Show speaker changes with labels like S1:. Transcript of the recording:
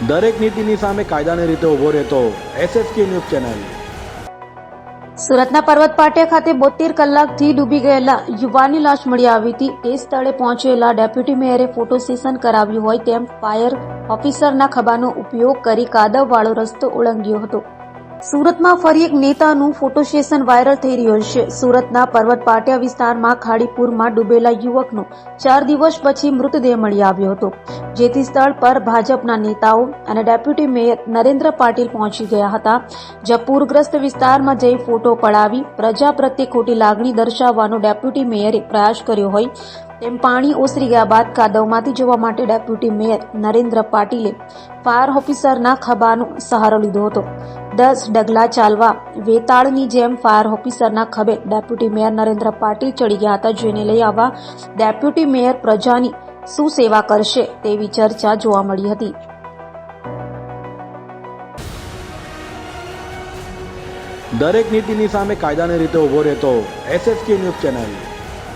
S1: દરેક નીતિની સામે કાયદાની રીતે ઊભો રહેતો SSK ન્યૂઝ ચેનલ।
S2: સુરતના પર્વત પાટિયા ખાતે 72 કલાકથી ડૂબી ગયેલા યુવાનની લાશ મળી આવી હતી। તે સ્થળે પહોંચેલા ડેપ્યુટી મેયરે ફોટો સેશન કરાવ્યું હોય તેમ ફાયર ઓફિસરના ખભાનો ઉપયોગ કરી કાદવવાળો રસ્તો ઓળંગ્યો હતો। સુરતમાં ફરી એક નેતાનું ફોટો સેશન વાયરલ થઈ રહ્યો છે। સુરતના પર્વત પાટિયા વિસ્તારમાં ખાડીપુરમાં ડૂબેલા યુવકનો 4 દિવસ પછી મૃતદેહ મળી આવ્યો હતો, જેથી સ્થળ પર ભાજપના નેતાઓ અને ડેપ્યુટી મેયર નરેન્દ્ર પાટીલ પહોંચી ગયા હતા, જ્યાં પૂરગ્રસ્ત વિસ્તારમાં જઈ ફોટો પડાવી પ્રજા પ્રત્યે ખોટી લાગણી દર્શાવવાનો ડેપ્યુટી મેયરે પ્રયાસ કર્યો હોય તેમ પાણી ઓસરી ગયા બાદ કાદવમાંથી જવા માટે ડેપ્યુટી મેયર નરેન્દ્ર પાટીલે ફાયર ઓફિસરના ખભાનો સહારો લીધો હતો। 10 ડગલા ચાલવા વેતાળની જેમ ફાયર ઓફિસરના ખભે ડેપ્યુટી મેયર નરેન્દ્ર પાટીલ ચડી ગયા હતા, જેને લઈ આવા ડેપ્યુટી મેયર પ્રજાની શું સેવા કરશે તેવી ચર્ચા જોવા મળી હતી।
S1: દરેક નીતિની સામે કાયદાની રીતે ઊભો રહેતો SSK ન્યૂઝ ચેનલ।